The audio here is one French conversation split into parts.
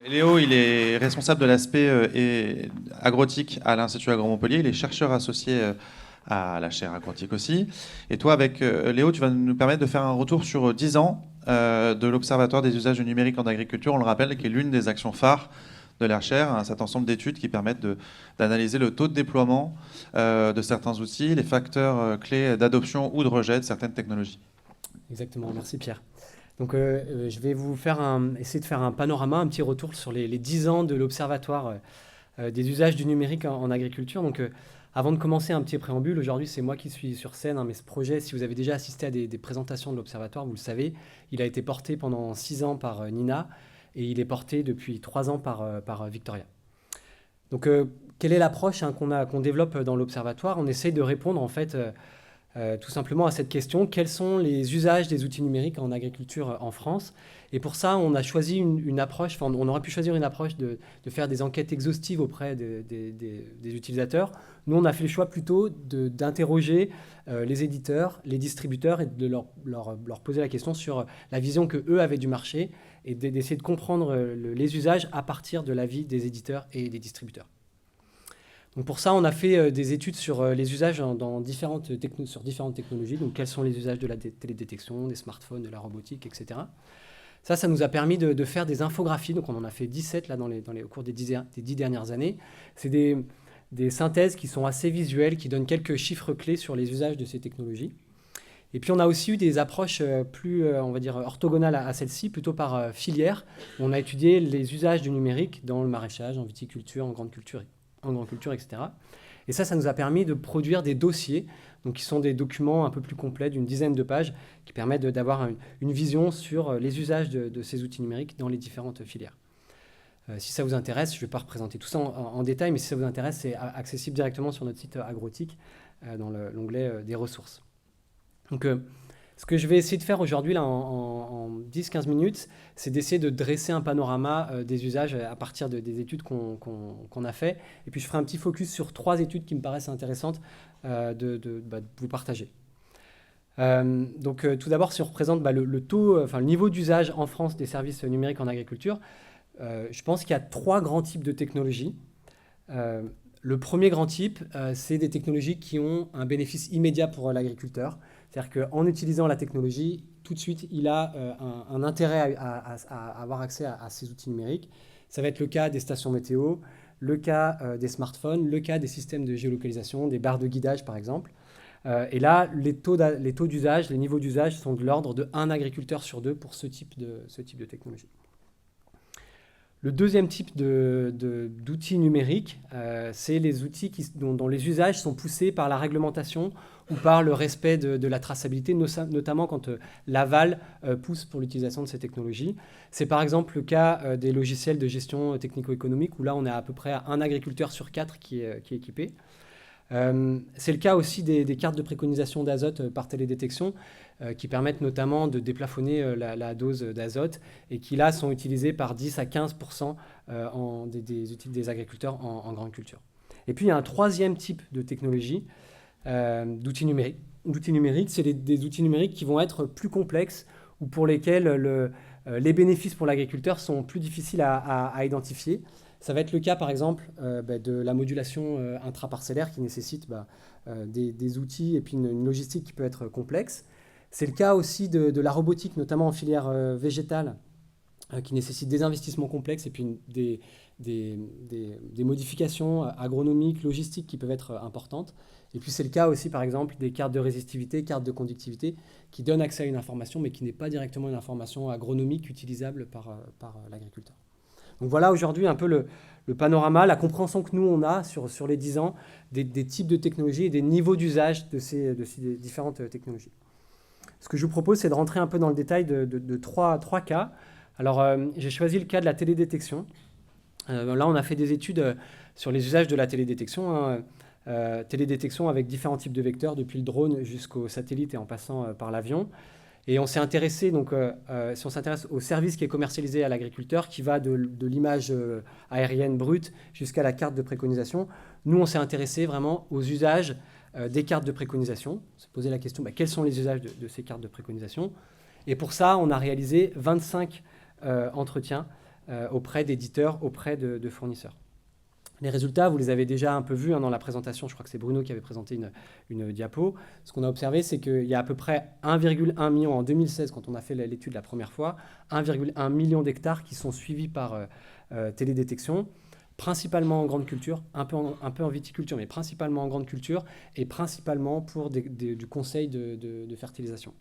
Léo, il est responsable de l'aspect agrotique à l'Institut Agro-Montpellier. Il est chercheur associé à la chaire aquatique aussi. Et toi, avec Léo, tu vas nous permettre de faire un retour sur 10 ans de l'Observatoire des usages du numérique en agriculture. On le rappelle, qui est l'une des actions phares de la chaire, hein, cet ensemble d'études qui permettent d'analyser le taux de déploiement de certains outils, les facteurs clés d'adoption ou de rejet de certaines technologies. Exactement, merci Pierre. Donc je vais vous essayer de faire un panorama, un petit retour sur les 10 ans de l'Observatoire des usages du numérique en agriculture. Donc avant de commencer, un petit préambule. Aujourd'hui, c'est moi qui suis sur scène, hein, mais ce projet, si vous avez déjà assisté à des présentations de l'Observatoire, vous le savez, il a été porté pendant 6 ans par Nina et il est porté depuis 3 ans par Victoria. Donc quelle est l'approche, hein, qu'on développe dans l'Observatoire? On essaye de répondre en fait tout simplement à cette question: quels sont les usages des outils numériques en agriculture en France? Et pour ça, on a choisi une approche, enfin, on aurait pu choisir une approche de faire des enquêtes exhaustives auprès des utilisateurs. Nous, on a fait le choix plutôt d'interroger les éditeurs, les distributeurs et de leur poser la question sur la vision qu'eux avaient du marché et d'essayer de comprendre les usages à partir de l'avis des éditeurs et des distributeurs. Donc pour ça, on a fait des études sur les usages sur différentes technologies. Donc quels sont les usages de la télédétection, des smartphones, de la robotique, etc. Ça nous a permis de faire des infographies. Donc on en a fait 17 là, au cours des 10 dernières années. C'est des synthèses qui sont assez visuelles, qui donnent quelques chiffres clés sur les usages de ces technologies. Et puis on a aussi eu des approches plus, on va dire, orthogonales à celle-ci, plutôt par filière. On a étudié les usages du numérique dans le maraîchage, en viticulture, en grande culture, etc. Et ça nous a permis de produire des dossiers, donc qui sont des documents un peu plus complets d'une dizaine de pages, qui permettent d'avoir une vision sur les usages de ces outils numériques dans les différentes filières. Si ça vous intéresse, je ne vais pas représenter tout ça en détail, mais si ça vous intéresse, c'est accessible directement sur notre site Agrotique, dans l'onglet des ressources. Donc, ce que je vais essayer de faire aujourd'hui, là, en 10-15 minutes, c'est d'essayer de dresser un panorama des usages à partir des études qu'on a fait. Et puis, je ferai un petit focus sur 3 études qui me paraissent intéressantes de vous partager. Donc, tout d'abord, si on représente le taux, le niveau d'usage en France des services numériques en agriculture, je pense qu'il y a 3 grands types de technologies. Le premier grand type, c'est des technologies qui ont un bénéfice immédiat pour l'agriculteur. C'est-à-dire qu'en utilisant la technologie, tout de suite, il a un intérêt à avoir accès à ces outils numériques. Ça va être le cas des stations météo, le cas des smartphones, le cas des systèmes de géolocalisation, des barres de guidage par exemple. Et là, les taux d'usage, les niveaux d'usage sont de l'ordre de 1 agriculteur sur 2 pour ce type de technologie. Le deuxième type d'outils numériques, c'est les outils dont les usages sont poussés par la réglementation ou par le respect de la traçabilité, notamment quand l'aval pousse pour l'utilisation de ces technologies. C'est par exemple le cas des logiciels de gestion technico-économique, où là on est à peu près à 1 agriculteur sur 4 qui est équipé. C'est le cas aussi des cartes de préconisation d'azote par télédétection, qui permettent notamment de déplafonner la dose d'azote et qui là sont utilisées par 10 à 15% des agriculteurs en grande culture. Et puis il y a un troisième type de technologie d'outils numériques. C'est des outils numériques qui vont être plus complexes ou pour lesquels les bénéfices pour l'agriculteur sont plus difficiles à identifier. Ça va être le cas, par exemple, de la modulation intraparcellaire qui nécessite des outils et puis une logistique qui peut être complexe. C'est le cas aussi de la robotique, notamment en filière végétale, qui nécessite des investissements complexes et puis des modifications agronomiques, logistiques qui peuvent être importantes. Et puis c'est le cas aussi, par exemple, des cartes de résistivité, cartes de conductivité, qui donnent accès à une information, mais qui n'est pas directement une information agronomique utilisable par l'agriculteur. Donc voilà aujourd'hui un peu le panorama, la compréhension que nous on a sur les 10 ans des types de technologies et des niveaux d'usage de ces différentes technologies. Ce que je vous propose, c'est de rentrer un peu dans le détail de trois cas. Alors j'ai choisi le cas de la télédétection. Là on a fait des études sur les usages de la télédétection. Télédétection avec différents types de vecteurs, depuis le drone jusqu'au satellite et en passant par l'avion. Et on s'est intéressé, si on s'intéresse au service qui est commercialisé à l'agriculteur, qui va de l'image aérienne brute jusqu'à la carte de préconisation, nous on s'est intéressé vraiment aux usages des cartes de préconisation. On s'est posé la question, quels sont les usages de ces cartes de préconisation? Et pour ça, on a réalisé 25 entretiens auprès d'éditeurs, auprès de fournisseurs. Les résultats, vous les avez déjà un peu vus dans la présentation. Je crois que c'est Bruno qui avait présenté une diapo. Ce qu'on a observé, c'est qu'il y a à peu près 1,1 million en 2016, quand on a fait l'étude la première fois, 1,1 million d'hectares qui sont suivis par télédétection, principalement en grande culture, un peu en viticulture, mais principalement en grande culture et principalement pour du conseil de fertilisation.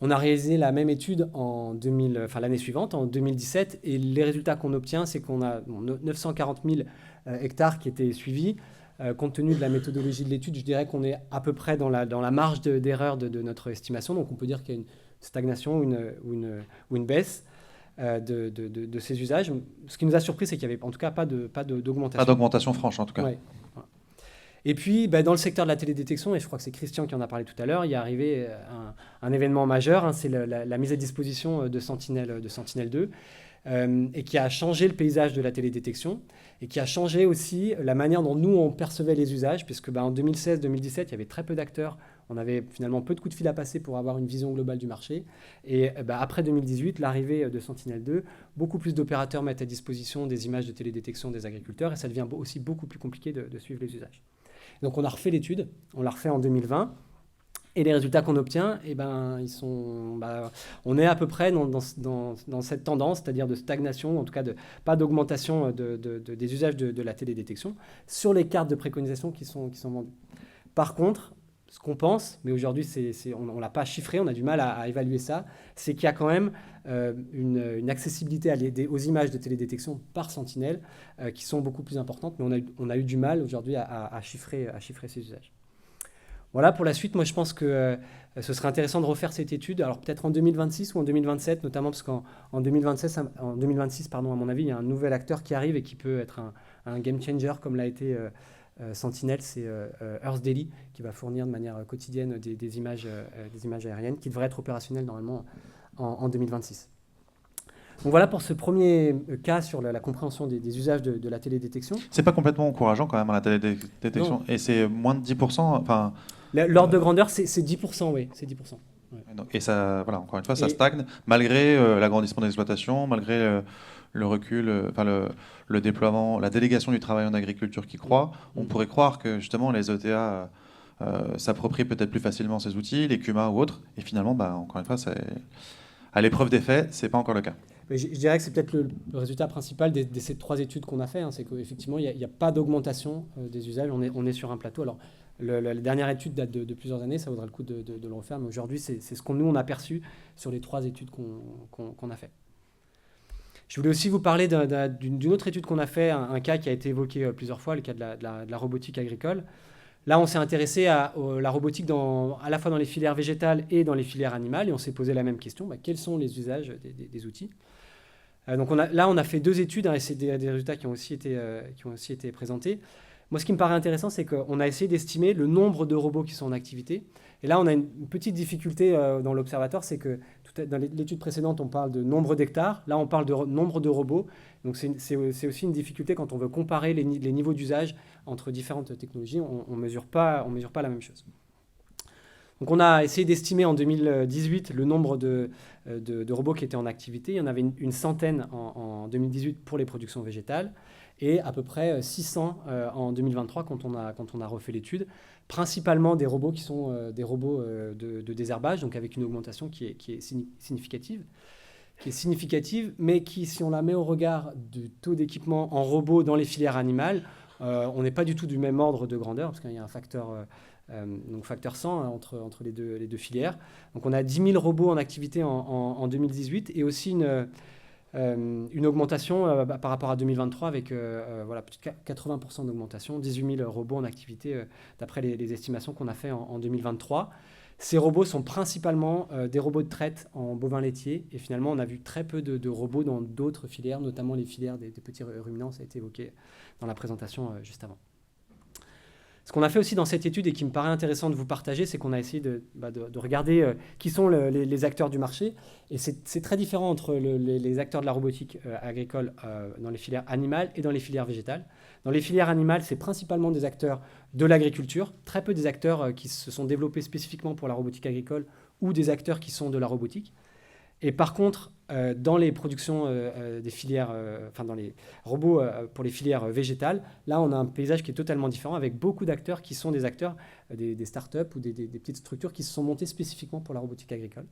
On a réalisé la même étude l'année suivante, en 2017, et les résultats qu'on obtient, c'est qu'on a 940 000 hectares qui étaient suivis. Compte tenu de la méthodologie de l'étude, je dirais qu'on est à peu près dans la marge d'erreur de notre estimation. Donc on peut dire qu'il y a une stagnation ou une baisse de ces usages. Ce qui nous a surpris, c'est qu'il n'y avait en tout cas pas d'augmentation. Pas d'augmentation franche, en tout cas. Ouais. Et puis, dans le secteur de la télédétection, et je crois que c'est Christian qui en a parlé tout à l'heure, il est arrivé un événement majeur, c'est la mise à disposition de Sentinel-2, et qui a changé le paysage de la télédétection, et qui a changé aussi la manière dont nous, on percevait les usages, puisque en 2016-2017, il y avait très peu d'acteurs, on avait finalement peu de coups de fil à passer pour avoir une vision globale du marché. Et après 2018, l'arrivée de Sentinel-2, beaucoup plus d'opérateurs mettent à disposition des images de télédétection des agriculteurs, et ça devient aussi beaucoup plus compliqué de suivre les usages. Donc on a refait l'étude, on l'a refait en 2020, et les résultats qu'on obtient, on est à peu près dans cette tendance, c'est-à-dire de stagnation, en tout cas pas d'augmentation des usages de la télédétection sur les cartes de préconisation qui sont vendues. Par contre, ce qu'on pense, mais aujourd'hui on ne l'a pas chiffré, on a du mal à évaluer ça, c'est qu'il y a quand même une accessibilité aux images de télédétection par Sentinel qui sont beaucoup plus importantes, mais on a eu du mal aujourd'hui à chiffrer ces usages. Voilà, pour la suite, moi je pense que ce serait intéressant de refaire cette étude, alors peut-être en 2026 ou en 2027, notamment parce qu'en 2026, à mon avis, il y a un nouvel acteur qui arrive et qui peut être un game changer comme l'a été Sentinel, c'est Earth Daily qui va fournir de manière quotidienne des images aériennes qui devraient être opérationnelles normalement en 2026. Donc voilà pour ce premier cas sur la compréhension des usages de la télédétection. C'est pas complètement encourageant quand même la télédétection, et c'est moins de 10%. Enfin, l'ordre de grandeur, c'est 10%, oui, c'est 10%. Ouais. Et ça, voilà, encore une fois, ça stagne malgré l'agrandissement des exploitations, malgré le recul, le déploiement, la délégation du travail en agriculture qui croît. On pourrait croire que justement les ETA s'approprient peut-être plus facilement ces outils, les CUMA ou autres, et finalement, encore une fois, à l'épreuve des faits, c'est pas encore le cas. Mais je dirais que c'est peut-être le résultat principal de ces 3 études qu'on a fait, c'est qu'effectivement, il n'y a pas d'augmentation des usages, on est sur un plateau. Alors, la dernière étude date de plusieurs années, ça vaudra le coup de le refaire, mais aujourd'hui, c'est ce qu'on nous on a perçu sur les 3 études qu'on a fait. Je voulais aussi vous parler d'une autre étude qu'on a fait, un cas qui a été évoqué plusieurs fois, le cas de la robotique agricole. Là, on s'est intéressé à la robotique à la fois dans les filières végétales et dans les filières animales, et on s'est posé la même question, quels sont les usages des outils ? Donc on a fait 2 études, et c'est des résultats qui ont aussi été présentés. Moi, ce qui me paraît intéressant, c'est qu'on a essayé d'estimer le nombre de robots qui sont en activité. Et là, on a une petite difficulté dans l'observatoire, c'est que dans l'étude précédente, on parle de nombre d'hectares. Là, on parle de nombre de robots. Donc, c'est aussi une difficulté quand on veut comparer les niveaux d'usage entre différentes technologies. On mesure pas la même chose. Donc, on a essayé d'estimer en 2018 le nombre de robots qui étaient en activité. Il y en avait une centaine en 2018 pour les productions végétales et à peu près 600 en 2023 quand on a refait l'étude. Principalement des robots qui sont des robots de désherbage, donc avec une augmentation qui est significative, mais qui, si on la met au regard du taux d'équipement en robots dans les filières animales, on n'est pas du tout du même ordre de grandeur, parce qu'il y a un facteur 100 entre les deux filières. Donc on a 10 000 robots en activité en 2018 et aussi une augmentation par rapport à 2023 avec plus de 80% d'augmentation, 18 000 robots en activité d'après les estimations qu'on a fait en 2023. Ces robots sont principalement des robots de traite en bovin laitier et finalement on a vu très peu de robots dans d'autres filières, notamment les filières des petits ruminants, ça a été évoqué dans la présentation juste avant. Ce qu'on a fait aussi dans cette étude et qui me paraît intéressant de vous partager, c'est qu'on a essayé de regarder qui sont les acteurs du marché. Et c'est très différent entre les acteurs de la robotique agricole dans les filières animales et dans les filières végétales. Dans les filières animales, c'est principalement des acteurs de l'agriculture, très peu des acteurs qui se sont développés spécifiquement pour la robotique agricole ou des acteurs qui sont de la robotique. Et par contre, dans les productions des filières, dans les robots pour les filières végétales, là, on a un paysage qui est totalement différent avec beaucoup d'acteurs qui sont des acteurs, des startups ou des petites structures qui se sont montées spécifiquement pour la robotique agricole.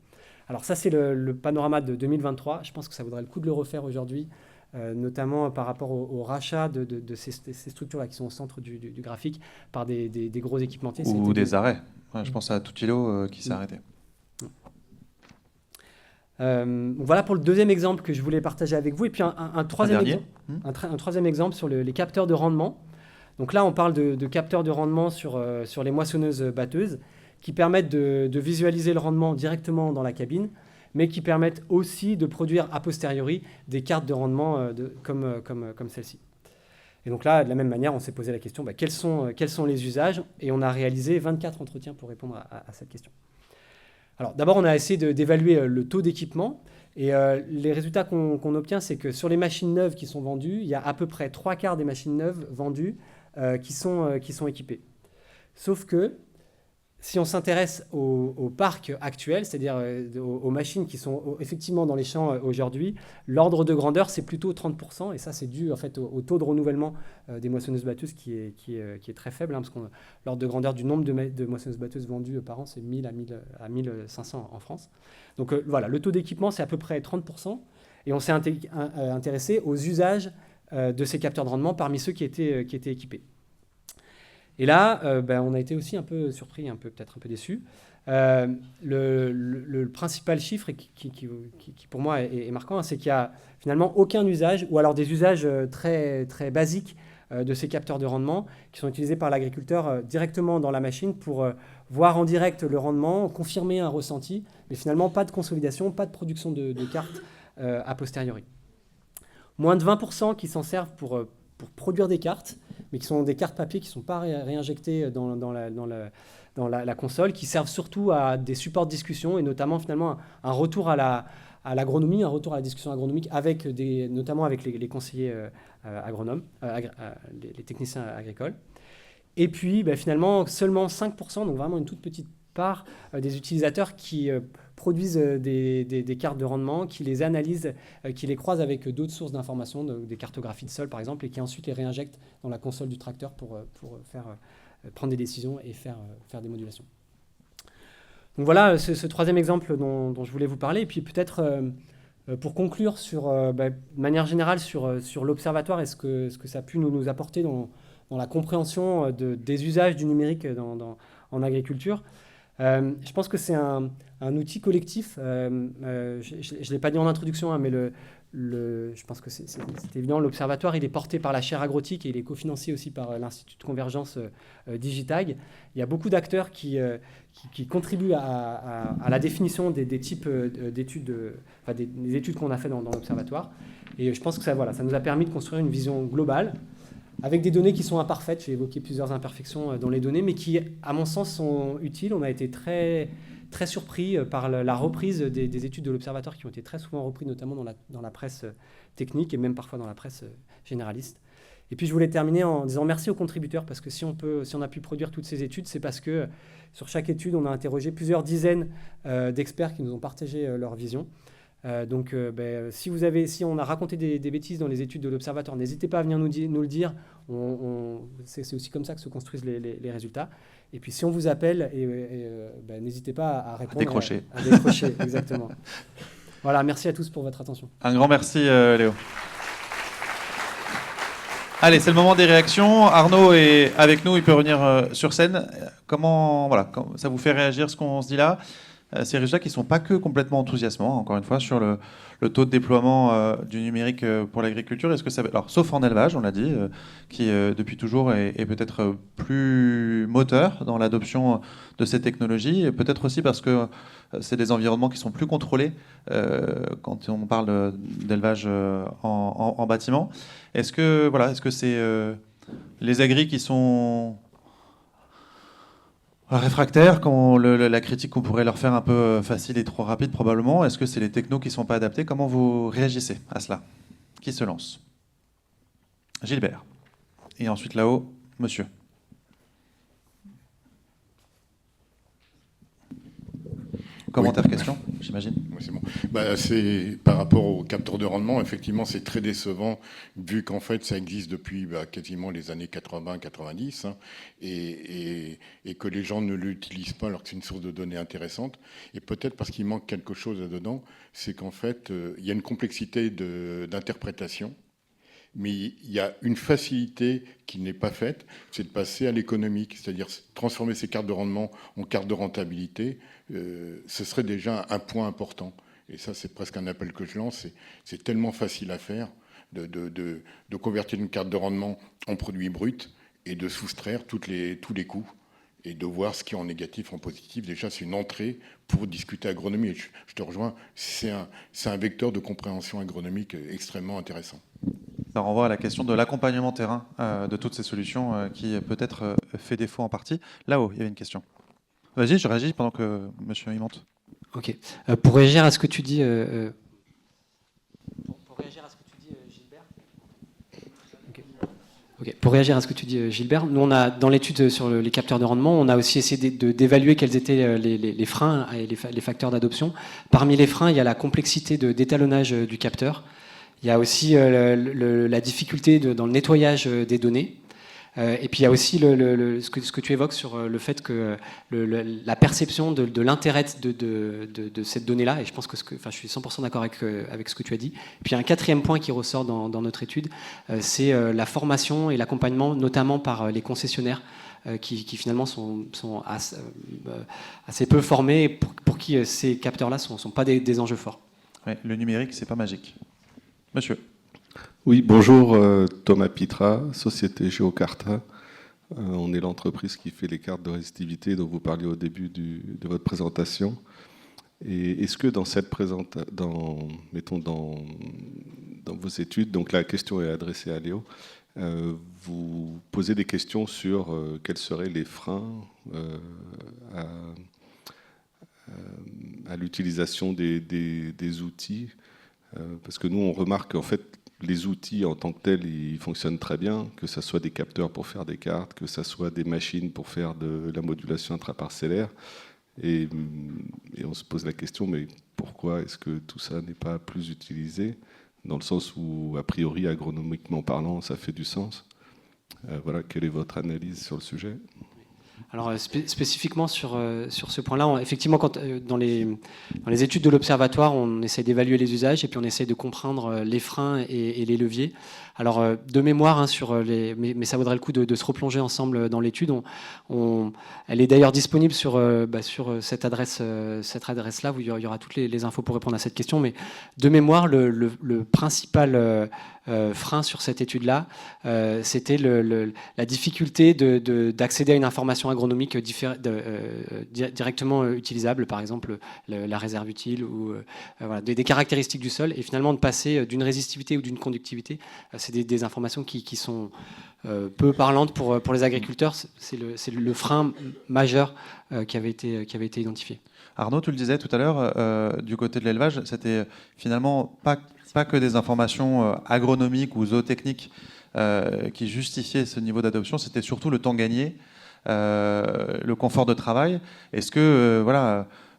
Alors ça, c'est le panorama de 2023. Je pense que ça vaudrait le coup de le refaire aujourd'hui, notamment par rapport au rachat de ces structures-là qui sont au centre du graphique par des gros équipementiers. Ou des arrêts. Ouais, je pense à Tutilo qui s'est arrêté. Voilà pour le deuxième exemple que je voulais partager avec vous. Et puis un troisième exemple, un troisième exemple sur les capteurs de rendement. Donc là, on parle de capteurs de rendement sur les moissonneuses batteuses qui permettent de visualiser le rendement directement dans la cabine, mais qui permettent aussi de produire a posteriori des cartes de rendement comme celle-ci. Et donc là, de la même manière, on s'est posé la question, quels sont les usages? Et on a réalisé 24 entretiens pour répondre à cette question. Alors d'abord, on a essayé d'évaluer le taux d'équipement. Et les résultats qu'on obtient, c'est que sur les machines neuves qui sont vendues, il y a à peu près 3/4 des machines neuves vendues qui sont équipées. Sauf que si on s'intéresse au parc actuel, c'est-à-dire aux machines qui sont effectivement dans les champs aujourd'hui, l'ordre de grandeur, c'est plutôt 30%. Et ça, c'est dû en fait, au taux de renouvellement des moissonneuses batteuses qui est très faible, parce que l'ordre de grandeur du nombre de moissonneuses batteuses vendues par an, c'est 1000 à 1500 en France. Donc voilà, le taux d'équipement, c'est à peu près 30%. Et on s'est intéressé aux usages de ces capteurs de rendement parmi ceux qui étaient équipés. Et là, on a été aussi un peu surpris, peut-être un peu déçus. Le principal chiffre qui pour moi est marquant, c'est qu'il n'y a finalement aucun usage, ou alors des usages très, très basiques de ces capteurs de rendement qui sont utilisés par l'agriculteur directement dans la machine pour voir en direct le rendement, confirmer un ressenti, mais finalement pas de consolidation, pas de production de cartes a posteriori. Moins de 20% qui s'en servent pour produire des cartes, mais qui sont des cartes papier qui ne sont pas réinjectées dans la console, qui servent surtout à des supports de discussion et notamment finalement un retour à l'agronomie, un retour à la discussion agronomique notamment avec les conseillers agronomes, les techniciens agricoles. Et puis finalement seulement 5%, donc vraiment une toute petite part des utilisateurs qui produisent des cartes de rendement, qui les analysent, qui les croisent avec d'autres sources d'informations, des cartographies de sol par exemple, et qui ensuite les réinjectent dans la console du tracteur pour prendre des décisions et faire des modulations. Donc voilà ce troisième exemple dont je voulais vous parler. Et puis peut-être pour conclure de manière générale sur l'observatoire et ce que ça a pu nous apporter dans la compréhension des usages du numérique en agriculture. Je pense que c'est un outil collectif. Je ne l'ai pas dit en introduction, mais je pense que c'est évident. L'observatoire, il est porté par la chaire agrotique et il est cofinancé aussi par l'Institut de convergence Digitag. Il y a beaucoup d'acteurs qui contribuent à la définition des types d'études, des études qu'on a fait dans l'observatoire. Et je pense que ça nous a permis de construire une vision globale avec des données qui sont imparfaites. J'ai évoqué plusieurs imperfections dans les données, mais qui, à mon sens, sont utiles. On a été très, très surpris par la reprise des études de l'Observatoire qui ont été très souvent reprises, notamment dans la presse technique et même parfois dans la presse généraliste. Et puis, je voulais terminer en disant merci aux contributeurs, parce que si on a pu produire toutes ces études, c'est parce que sur chaque étude, on a interrogé plusieurs dizaines d'experts qui nous ont partagé leur vision. Donc, si on a raconté des bêtises dans les études de l'Observatoire, n'hésitez pas à venir nous le dire. C'est aussi comme ça que se construisent les résultats. Et puis, si on vous appelle, n'hésitez pas à répondre. À décrocher, exactement. Voilà, merci à tous pour votre attention. Un grand merci, Léo. Allez, c'est le moment des réactions. Arnaud est avec nous, il peut revenir sur scène. Comment ça vous fait réagir ce qu'on se dit là? Ces résultats qui ne sont pas que complètement enthousiasmants, encore une fois, sur le taux de déploiement du numérique pour l'agriculture. Est-ce que ça, alors, sauf en élevage, on l'a dit, qui depuis toujours est peut-être plus moteur dans l'adoption de ces technologies, et peut-être aussi parce que c'est des environnements qui sont plus contrôlés quand on parle d'élevage en bâtiment. Est-ce que c'est les agris qui sont réfractaires, quand la critique qu'on pourrait leur faire un peu facile et trop rapide probablement? Est-ce que c'est les technos qui ne sont pas adaptés? Comment vous réagissez à cela? Qui se lance? Gilbert. Et ensuite là-haut, monsieur. Commentaire, question, j'imagine. Oui, c'est bon. C'est par rapport aux capteurs de rendement, effectivement, c'est très décevant, vu qu'en fait, ça existe depuis quasiment les années 80-90, hein, et que les gens ne l'utilisent pas alors que c'est une source de données intéressante. Et peut-être parce qu'il manque quelque chose là-dedans, c'est qu'en fait, il y a une complexité d'interprétation. Mais il y a une facilité qui n'est pas faite, c'est de passer à l'économique, c'est-à-dire transformer ces cartes de rendement en cartes de rentabilité. Ce serait déjà un point important. Et ça, c'est presque un appel que je lance. C'est tellement facile à faire de convertir une carte de rendement en produit brut et de soustraire tous les coûts et de voir ce qui est en négatif, en positif. Déjà, c'est une entrée pour discuter agronomie. Et je te rejoins, c'est un vecteur de compréhension agronomique extrêmement intéressant. Ça renvoie à la question de l'accompagnement terrain de toutes ces solutions qui peut-être fait défaut en partie. Là-haut, il y avait une question. Vas-y, je réagis pendant que monsieur y monte. Ok. Pour réagir à ce que tu dis, Gilbert. Okay. Pour réagir à ce que tu dis, Gilbert, nous on a dans l'étude sur les capteurs de rendement, on a aussi essayé d'évaluer quels étaient les freins et les facteurs d'adoption. Parmi les freins, il y a la complexité d'étalonnage du capteur. Il y a aussi la difficulté dans le nettoyage des données. Et puis il y a aussi ce que tu évoques sur le fait que la perception de l'intérêt de cette donnée-là, et je pense je suis 100% d'accord avec ce que tu as dit. Et puis il y a un quatrième point qui ressort dans notre étude, c'est la formation et l'accompagnement, notamment par les concessionnaires, qui finalement sont assez peu formés, pour qui ces capteurs-là ne sont pas des enjeux forts. Ouais, le numérique, c'est pas magique. Monsieur. Oui, bonjour, Thomas Pitra, Société Geocarta. On est l'entreprise qui fait les cartes de résistivité dont vous parliez au début de votre présentation. Et est-ce que dans vos études, donc la question est adressée à Léo, vous posez des questions sur quels seraient les freins à l'utilisation des outils, parce que nous on remarque qu'en fait les outils en tant que tels, ils fonctionnent très bien, que ce soit des capteurs pour faire des cartes, que ce soit des machines pour faire de la modulation intraparcellaire. Et on se pose la question, mais pourquoi est-ce que tout ça n'est pas plus utilisé, dans le sens où, a priori, agronomiquement parlant, ça fait du sens. Voilà, quelle est votre analyse sur le sujet ? Alors spécifiquement sur ce point-là, effectivement, dans les études de l'Observatoire, on essaie d'évaluer les usages et puis on essaie de comprendre les freins et les leviers. Alors de mémoire, mais ça vaudrait le coup de se replonger ensemble dans l'étude. Elle est d'ailleurs disponible sur cette adresse-là où il y aura toutes les infos pour répondre à cette question. Mais de mémoire, le principal frein sur cette étude-là, c'était la difficulté d'accéder à une information agronomique directement utilisable, par exemple la réserve utile ou des caractéristiques du sol, et finalement de passer d'une résistivité ou d'une conductivité. C'est des informations qui sont peu parlantes pour les agriculteurs. C'est le frein majeur qui avait été identifié. Arnaud, tu le disais tout à l'heure, du côté de l'élevage, c'était finalement pas que des informations agronomiques ou zootechniques qui justifiaient ce niveau d'adoption, c'était surtout le temps gagné, le confort de travail. Est-ce que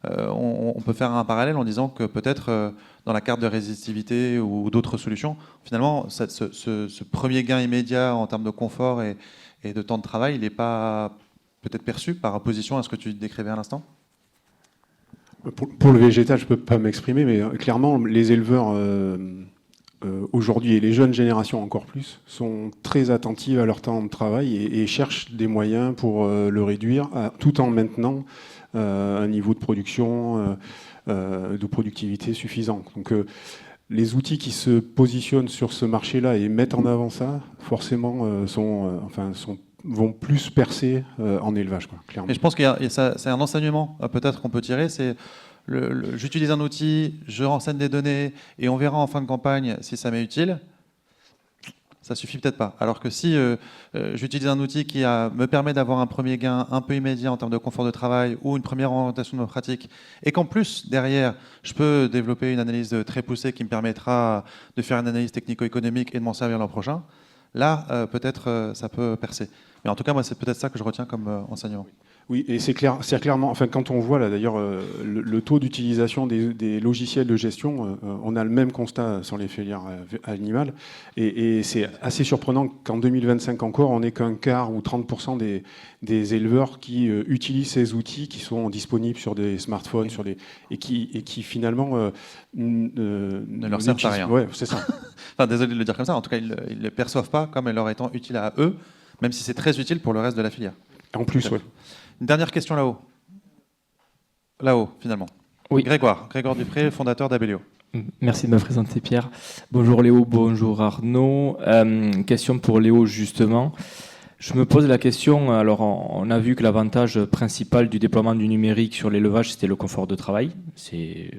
on peut faire un parallèle en disant que peut-être dans la carte de résistivité ou d'autres solutions, finalement, ce premier gain immédiat en termes de confort et de temps de travail, il n'est pas peut-être perçu par opposition à ce que tu décrivais à l'instant ? Pour le végétal, je ne peux pas m'exprimer, mais clairement, les éleveurs aujourd'hui, et les jeunes générations encore plus, sont très attentives à leur temps de travail et cherchent des moyens pour le réduire, tout en maintenant un niveau de production, de productivité suffisant. Donc les outils qui se positionnent sur ce marché-là et mettent en avant ça, forcément, vont plus percer en élevage, quoi, clairement. Et je pense que c'est un enseignement peut-être qu'on peut tirer, c'est j'utilise un outil, je renseigne des données et on verra en fin de campagne si ça m'est utile. Ça suffit peut-être pas. Alors que si j'utilise un outil qui me permet d'avoir un premier gain un peu immédiat en termes de confort de travail ou une première orientation de ma pratique, et qu'en plus, derrière, je peux développer une analyse très poussée qui me permettra de faire une analyse technico-économique et de m'en servir l'an prochain, là, peut-être, ça peut percer. Mais en tout cas, moi, c'est peut-être ça que je retiens comme enseignement. Oui, et c'est clairement, enfin, quand on voit là d'ailleurs le taux d'utilisation des logiciels de gestion, on a le même constat sur les filières animales, et c'est assez surprenant qu'en 2025 encore, on n'ait qu'un quart ou 30% des éleveurs qui utilisent ces outils qui sont disponibles sur des smartphones, et qui finalement ne leur servent à rien. Ouais, c'est ça. Enfin, désolé de le dire comme ça, en tout cas, ils ne le perçoivent pas comme leur étant utile à eux, même si c'est très utile pour le reste de la filière. En plus, oui. Une dernière question là-haut. Là-haut, finalement. Oui. Grégoire Dupré, fondateur d'Abellio. Merci de me présenter, Pierre. Bonjour Léo, bonjour Arnaud. Question pour Léo, justement. Je me pose la question, alors on a vu que l'avantage principal du déploiement du numérique sur l'élevage, c'était le confort de travail. C'est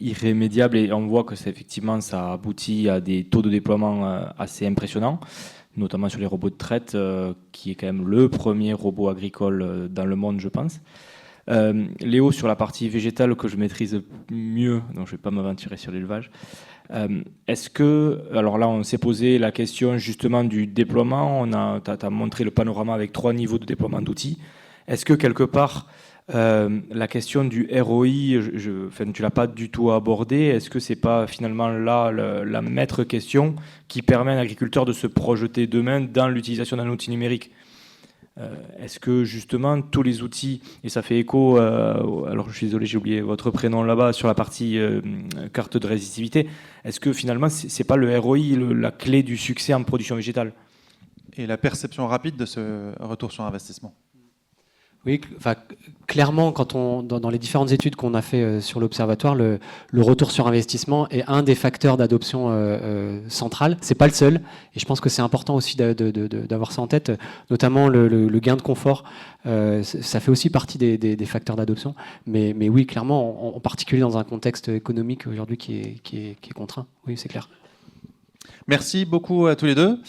irrémédiable et on voit que effectivement ça aboutit à des taux de déploiement assez impressionnants, notamment sur les robots de traite, qui est quand même le premier robot agricole dans le monde, je pense. Léo, sur la partie végétale que je maîtrise mieux, donc je ne vais pas m'aventurer sur l'élevage, est-ce que, alors là on s'est posé la question justement du déploiement, tu as montré le panorama avec 3 niveaux de déploiement d'outils, est-ce que quelque part la question du ROI, tu ne l'as pas du tout abordé, est-ce que ce n'est pas finalement là la maître question qui permet à un agriculteur de se projeter demain dans l'utilisation d'un outil numérique ? Est-ce que justement tous les outils, et ça fait écho, alors je suis désolé, j'ai oublié votre prénom là-bas, sur la partie carte de résistivité, est-ce que finalement c'est pas le ROI la clé du succès en production végétale ? Et la perception rapide de ce retour sur investissement. Oui, enfin, clairement, dans les différentes études qu'on a fait sur l'observatoire, le retour sur investissement est un des facteurs d'adoption central. C'est pas le seul, et je pense que c'est important aussi d'avoir ça en tête, notamment le gain de confort. Ça fait aussi partie des facteurs d'adoption. Mais oui, clairement, en particulier dans un contexte économique aujourd'hui qui est contraint. Oui, c'est clair. Merci beaucoup à tous les deux.